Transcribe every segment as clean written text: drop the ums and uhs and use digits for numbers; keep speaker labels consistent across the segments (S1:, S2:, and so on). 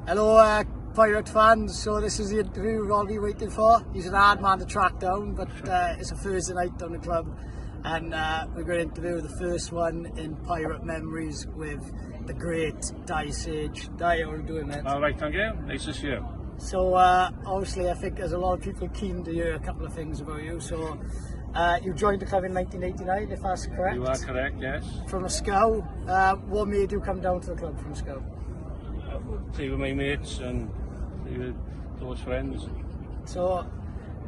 S1: Hello Pirate fans, so this is the interview we've all been waiting for. He's an hard man to track down, but it's a Thursday night down the club and we're going to interview the first one in Pirate Memories with the great David Seage. David, how are you doing, mate?
S2: Alright, thank you. Nice to see you.
S1: So obviously I think there's a lot of people keen to hear a couple of things about you. So you joined the club in 1989, if that's correct?
S2: You are correct, yes.
S1: From a scout. What made you come down to the club from a scout?
S2: Play with my mates and play with close friends.
S1: So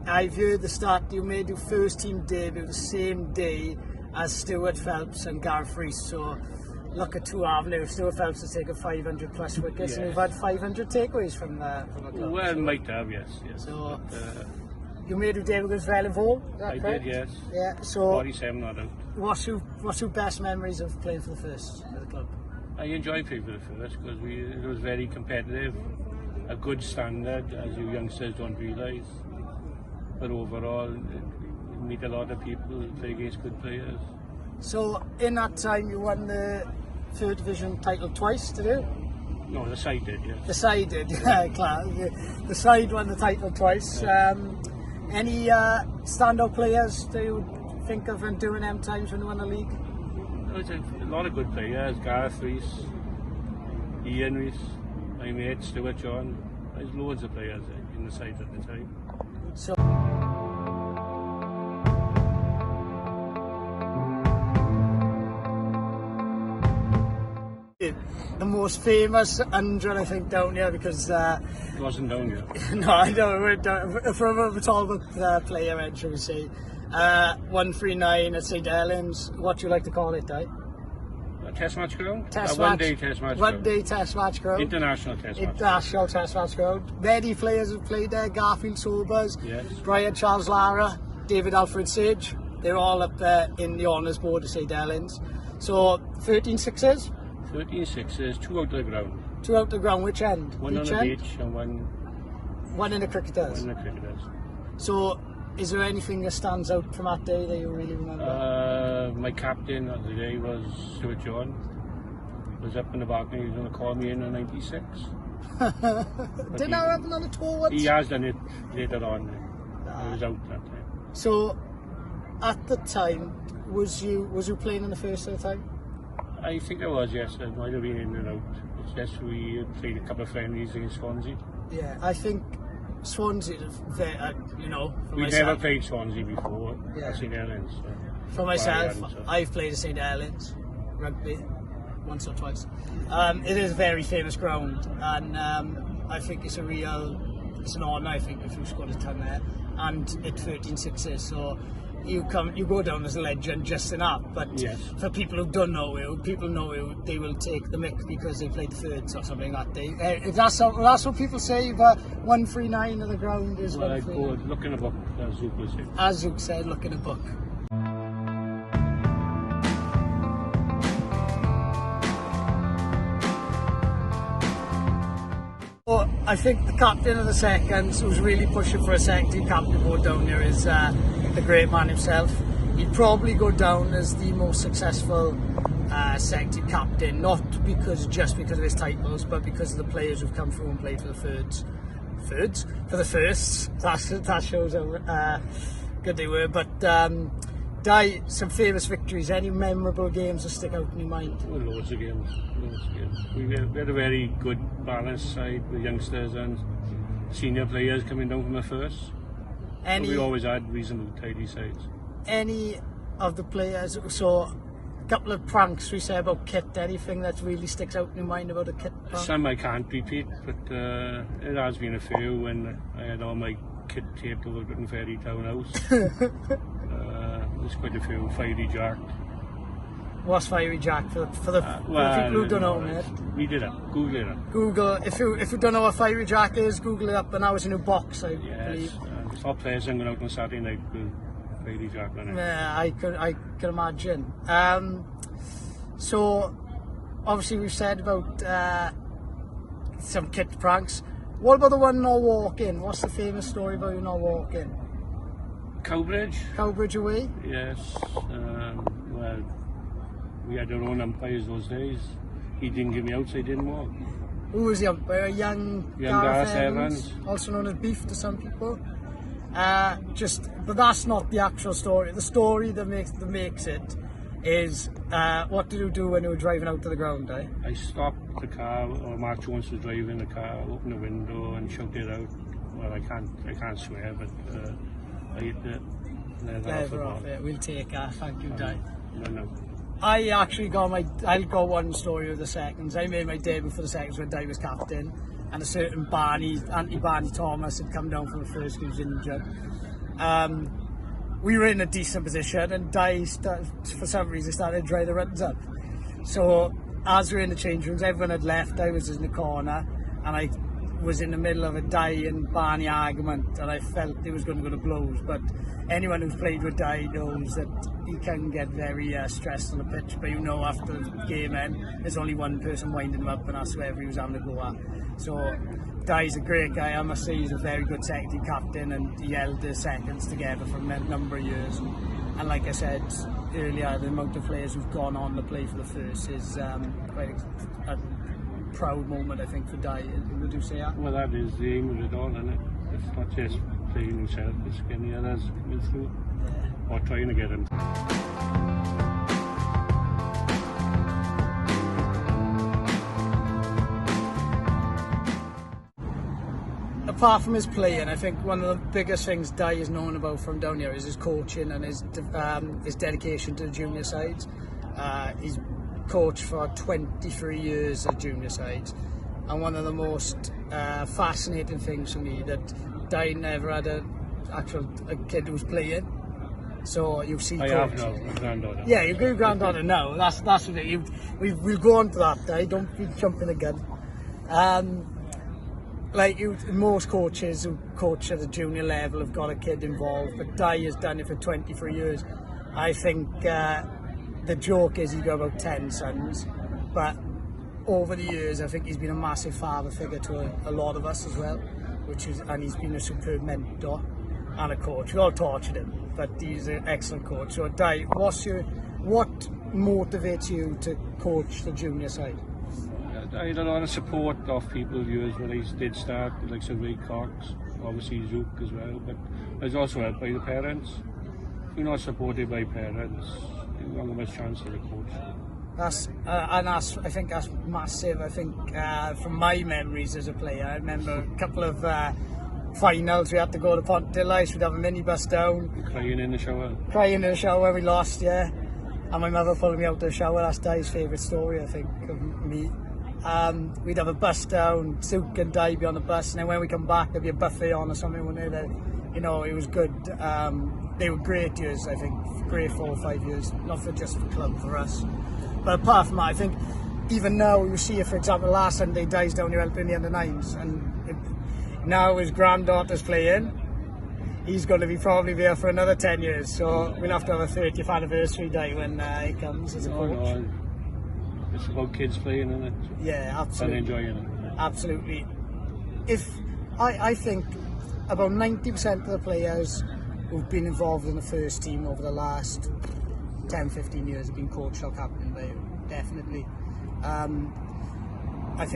S1: I've heard the start you made your first team debut the same day as Stuart Phelps and Gareth Rees. So look at two avenues. Stuart Phelps has taken 500 plus wickets,
S2: yes.
S1: And you've had 500 takeaways from the club.
S2: Well,
S1: so,
S2: might have, yes.
S1: So
S2: but,
S1: you made your debut against Vale,
S2: I
S1: correct?
S2: did, yes.
S1: Yeah. So
S2: 47 not out.
S1: What's your best memories of playing for the first at the club?
S2: I enjoyed playing for the first because it was very competitive, a good standard as you youngsters don't realise. But overall, you meet a lot of people, play against good players.
S1: So in that time you won the third division title twice, did you?
S2: No, the side did, yes.
S1: The side did, yeah, class. The side won the title twice. Any standout players do you think of in doing them times when you won the league?
S2: A lot of good players, Gareth Rees, Ian Rees, my mate Stuart John. There's loads of players in the side at the time.
S1: So the most famous 100 I think down here because
S2: it wasn't down here.
S1: No, I don't. From a Talbot player end, shall we say. 139 at St Helens. What do you like to call it, Di?
S2: A test match ground?
S1: One
S2: day test match
S1: One
S2: ground.
S1: day test match ground.
S2: International test match.
S1: International test match ground. Many players have played there. Garfield Sobers,
S2: yes.
S1: Brian Charles Lara, David Sage. They're all up there in the honours board of St Helens. So 13 sixes?
S2: 13 sixes, 2 out of the ground.
S1: 2 out of the ground, which end?
S2: One
S1: Each
S2: on the
S1: end?
S2: beach and
S1: one in the cricketers.
S2: One in the cricketers.
S1: So is there anything that stands out from that day that you really remember?
S2: My captain of the day was Stuart John. He was up in the balcony, he was going to call me in 96.
S1: Didn't I happen on a tour once?
S2: He has done it later on. I was out that time.
S1: So at the time, was you playing in the first at the time?
S2: I think I was, yes. I might have been in and out. It's just we played a couple of friendlies against Swansea.
S1: Yeah, I think Swansea, you know,
S2: We've never played Swansea before at St Helens. So.
S1: For myself, I've played at St Helens rugby once or twice. It is a very famous ground, and I think it's an honour. I think if you scored a ton there, and it 13 sixes, so you go down as a legend just in that. But
S2: yes.
S1: For people who don't know you, they will take the mick because they played thirds or something that day. If that's what people say, but 139 of the ground is.
S2: Well, I'd go look in a book, as Zook would say.
S1: As Zook said, look in a book. Well, I think the captain of the seconds, who's really pushing for a second team captain board down here, is the great man himself. He'd probably go down as the most successful second team captain, not just because of his titles, but because of the players who've come through and played for the Foards. For the firsts. That shows how good they were. But Di, some famous victories. Any memorable games that stick out in your mind?
S2: Well, loads of games. We had a very good balanced side with youngsters and senior players coming down from the first. We always had reasonable tidy sides. Any
S1: of the players, so a couple of pranks we say about kit, anything that really sticks out in your mind about a kit prank?
S2: Some I can't repeat, but it has been a few when I had all my kit taped over Britain Ferry Town House. There's quite a few. Fiery Jack.
S1: What's Fiery Jack for the people who don't know, mate?
S2: Read it up. Google it up.
S1: Google. If you don't know what Fiery Jack is, Google it up. And now it's a new box, I believe.
S2: Top players hanging out on Saturday night with Fiery Jack on it.
S1: Yeah, I can imagine. So obviously we've said about some kit pranks. What about the one not walking? What's the famous story about you not walking? Cowbridge away?
S2: Yes. Well, we had our own umpires those days. He didn't give me out, so he didn't walk.
S1: who was the umpire? Young
S2: Gareth
S1: Evans,
S2: Evans,
S1: also known as Beef to some people. But that's not the actual story. The story that makes it is what did you do when you were driving out to the ground, eh?
S2: I stopped the car, or Mark Jones was driving the car, opened the window and shouted out. Well, I can't swear, but I hit the leather off
S1: it. We'll take that. Thank you, Di.
S2: No.
S1: I actually I'll go one story of the seconds. I made my debut for the seconds when Di was captain, and a certain Barney Thomas had come down from the first, he was injured. We were in a decent position, and Di for some reason started to dry the runs up. So as we were in the change rooms, everyone had left. I was in the corner, and I was in the middle of a Di and Barney argument, and I felt it was going to go to blows. But anyone who's played with Di knows that he can get very stressed on the pitch. But you know, after the game end, there's only one person winding him up, and that's whoever he was having to go at. So Di's a great guy. I must say he's a very good second captain, and he held the seconds together for a number of years. And like I said earlier, the amount of players who've gone on to play for the first is quite a proud moment, I think, for Di. Would you say that?
S2: Well, that is the aim of it all, isn't it? It's not just playing himself, it's getting the others coming through, or trying to get him.
S1: Apart from his playing, I think one of the biggest things Di is known about from down here is his coaching and his dedication to the junior sides. He's coached for 23 years at junior sides, and one of the most fascinating things for me that Di never had a kid who was playing. So you see,
S2: I have no granddaughter.
S1: Yeah, your granddaughter. No, that's what it. We'll go on to that. Di, don't be jumping the gun. Like most coaches who coach at the junior level have got a kid involved, but Di has done it for 23 years. I think the joke is he's got about 10 sons, but over the years I think he's been a massive father figure to a lot of us as well, and he's been a superb mentor and a coach. We all tortured him, but he's an excellent coach. So Di, what motivates you to coach the junior side?
S2: I had a lot of support off people years when I did start, like Ray Cox, obviously Zook as well, but I was also helped by the parents. If you're not supported by parents, you don't have much chance as a coach.
S1: I think that's massive. I think from my memories as a player, I remember a couple of finals we had to go to Pontillice, we'd have a minibus down.
S2: Crying in the shower.
S1: Crying in the shower, we lost, yeah. And my mother pulled me out of the shower. That's Di's favourite story, I think, of me. We'd have a bus down, Zook and Di be on the bus, and then when we come back there'd be a buffet on or something, wouldn't there? You know, it was good. They were great years, I think, great 4 or 5 years, not for just the club, for us. But apart from that, I think even now you see it, for example, last Sunday Di's down here helping the under-9s, and now his granddaughter's playing. He's going to be probably there for another 10 years, so we'll have to have a 30th anniversary day when he comes as a coach.
S2: No. It's about kids playing, isn't it?
S1: Yeah, absolutely.
S2: And enjoying it.
S1: Absolutely. I think about 90% of the players who've been involved in the first team over the last 10-15 years have been coached or captained by you, definitely.